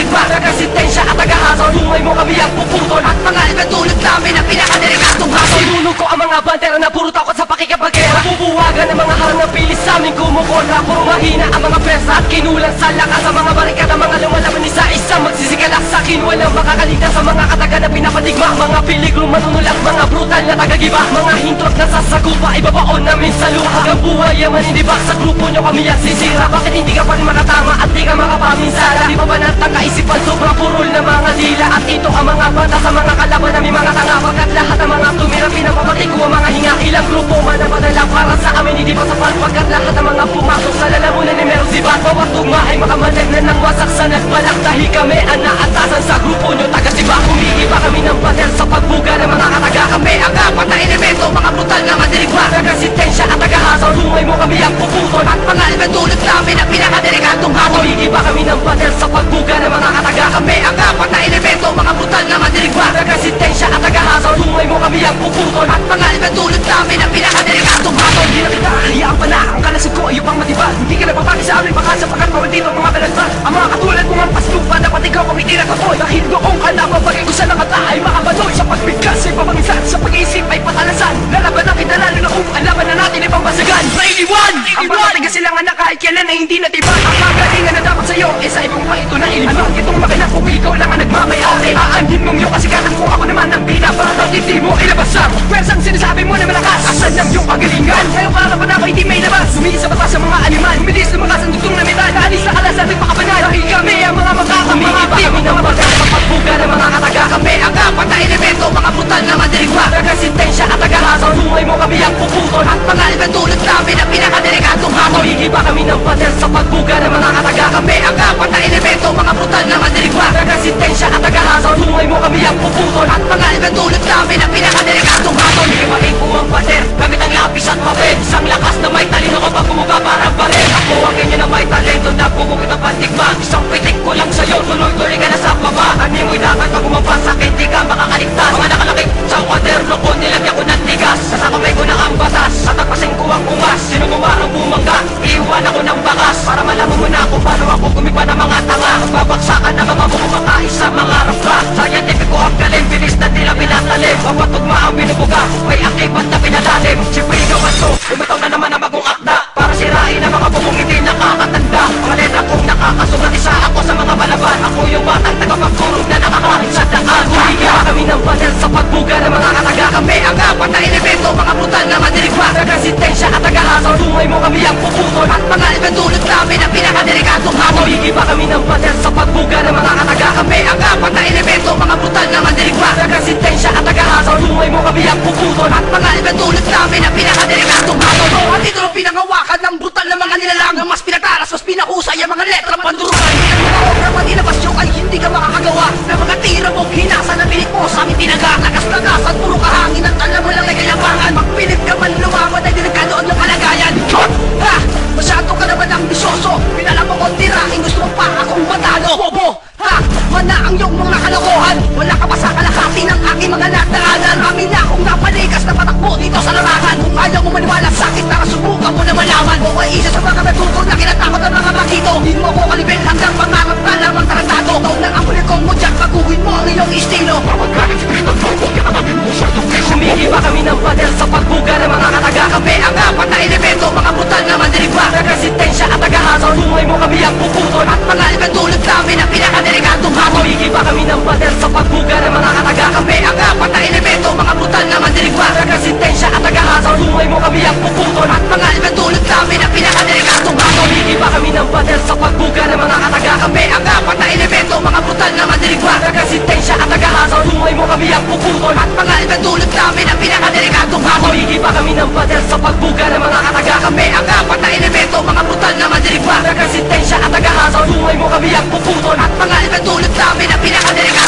dirigma, resistensya at tagahasol. Tungay mo kami ang puputol at mga ikatulad namin ang pinakadeligadong hasol. Sinunog ko ang mga bandera na puro takot sa pakikipagera. Bubuwagan ng mga harang na pilis sa aming kumukontra. Puro mahina ang mga pwersa at kinulang sa lakas. Sa mga barikada, mga lumalaban isa-isa magsisigalak sa akin. Walang makakaligtas sa mga kataga na pinapatigma. Mga piligro manunulak, mga brutal na tagagiba. Mga hintrot na sasagupa, ibabaon namin sa luha. Hanggang buhay ang manindibak sa grupo nyo kami ang sisira. Bakit hindi ka pa rin makatama at di ka makapaminsala? Di ba banatang kaisipan, sobrang purol na mga dila. At ito ang mga bata sa mga kalaban namin mga tanga. Pagkat lahat ang mga tumira, pinapapatay ko ang mga hinga. Ilang grupo man ang padala para sa amin, hindi pa sapat. Pagkat lahat ang mga pumasok sa lalamunan ni meron sibat. Bawat tugma ay makamalag na ng wasak sa nagbalak. Dahil kami ang naatasan sa grupo nyo taga-siba. Humiiba kami ng pader sa pagbuga ng mga kataga. Kami ang apat na elemento, mga brutal na mandirigma, resistensya at tagahasol. Tungay mo kami ang puputol at mga ibandulot namin ang pinakadeligadong hatol. Humiiba kami ng pader sa pagbuga ng mga kataga. Kami ang apat na elemento, mga brutal na mandirigma, resistensya at tagahasol. Tungay mo kami ang puputol at mga ibandulot namin ang pinakadeligadong hatol. Hindi na kita hayaan pa na ang kalasag ko ay upang matibag. Hindi ka napapagi sa aming baka sapagkat mawaldito ang mga balansa. Ang mga katulad mong ang paslupa, dapat ikaw ang itinatapoy. Dahil doong ka na mabagay ko sa nakata ay makabanoy. Sa pagbigkas ay pamangisan, sa pag-iisip ay patalasan. Lalaban na kita lalo na kung ang laban na natin ay pambasagan. Nailiwan! Ang pagkatigas silang anak kahit kailan ay hindi natibag. Ang kagalingan na dapat sa'yo ay sa ibang pa ito na iliman. Ano itong makina kung ikaw lang ang nagmamayari? Aanhin mong iyong kasikatan kung ako naman ang pinaparat. Hindi mo ilabasang pwersang sinasabi mo na malakas. Asan ang iyong kagalingan? Ngayong kalaban ako hindi may labas. Sumiisa batas sa mga animal. Humilis lumakas ang dugtong na metal. Naalis na kalas natin makabanal. Dahil kami ang mga makakapangiti. Kami ng mga pagbuga ng mga kataga. Kami ang apat na elemento, mga brutal na mandirigma, resistensya at tagahasol. Tungay mo kami ang puputol at mga ibandulot namin ang pinakadeligadong hatol. Humiiba kami ng pader sa pagbuga ng mga kataga. Kami ang apat na elemento, mga brutal na mandirigma, resistensya at tagahasol. Tungay mo kami ang puputol at mga ibandulot namin ang pinakadeligadong hatol. Himahin ko ang pader, gamit ang lapis at papel. Isang lakas na may talino kapag bumuga parang baril. Ako ang ganyan na may talento na bumukit ang pantigma. Isang pitik ko lang sa'yo, tuloy-tuloy ka na sa baba. Ano mo'y dapat pag umapasa, hindi ka makakaligtas. Mga nakalakit sa kwaderno ko, nilagyan ko ng tigas. Sasakamay ko na ang batas, tatagpasin ko ang ungas. Sino gumarang bumangga, iwan ako ng bakas. Para malaman mo na kung paano ako gumiba ng mga tanga. Babaksakan na mga bumakain sa mga rafra. Scientific ko ang galing, bilis na tila pinatalim. Bawat tugma ang binubuga, may akibat na pinadalim. Siyempre gawan ko, umitaw na naman ang bagong akda. Para sirain ang mga bumungiti nakakatanda. Mga letra kong nakakasulat, isa ako sa mga balaban. Ako yung batang tagapagturog na nakakarit sa daan. Humiiba kami ng pader sa pagbuga ng mga kataga. Kami ang apat na elemento, mga brutal na mandirigma, resistensya at tagahasol. Tungay mo kami ang puputol at mga ibandulot namin ang pinakadeligadong hatol. Humiiba kami ng pader sa pagbuga ng mga kataga. Kami ang apat na elemento, mga brutal na mandirigma, resistensya at tagahasol. Tungay mo kami ang puputol at mga ibandulot namin ang pinakadeligadong hatol. At ito ang pinangawakan ng brutal na mga nilalang. Na mas pinataras, mas pinahusay ang mga letra pandurukan. Ang mga obra manilabas yung ay hindi ka makakagawa. Na mga tira mong hinasa na pilit mo sa amin tinaga. Lakas-lakas at puro kahangin at alam mo lang ay kayabangan. Magpilit ka man lumaban ay dinagkadoon ng kalagayan. Ha! Masyado ka naman ambisyoso. Pinalaman mo tirahin, gusto mo pa akong matalo. Bobo! Ha! Mana ang iyong mga kalokohan. Wala ka pa sa kalahati ng aking mga nataanan. Amin na akong napalikas na patakbo dito sa larangan. Kung ayaw mo maniwala sa akin, tara subukan mo na malaman. Kung ay isa sa mga natutor na kinatakot ang mga makito. Di mo ako kalibin hanggang pangarap na lamang tarantado. Taon na ang ulikong mo dyan, baguhin mo ang iyong estilo. Humiiba kami ng pader sa pagbuga ng mga kataga. Kami ang apat na elemento, mga brutal na mandirigma, resistensya at tagahasol. Tungay mo kami ang puputol at mga ibandulot namin ang pinakadeligadong hatol. Humiiba kami ng pader sa pagbuga ng mga kataga. Kami ang apat na elemento, mga brutal na mandirigma, resistensya at tagahasol. Tungay mo kami ang puputol at mga ibandulot namin ang pinakadeligadong hatol. Humiiba kami ng pader sa pagbuga ng mga kataga. Kami ang apat na elemento, mga brutal na mandirigma, resistensya at tagahasol. Tungay mo kami ang puputol at mga ibandulot namin ang pinakadeligadong hatol. Humiiba kami ng pader sa pagbuga ng mga kataga. Kami ang apat na elemento, mga brutal na mandirigma, resistensya at tagahasol. Tungay mo kami ang puputol at mga ibandulot namin ang pinakadeligadong hatol.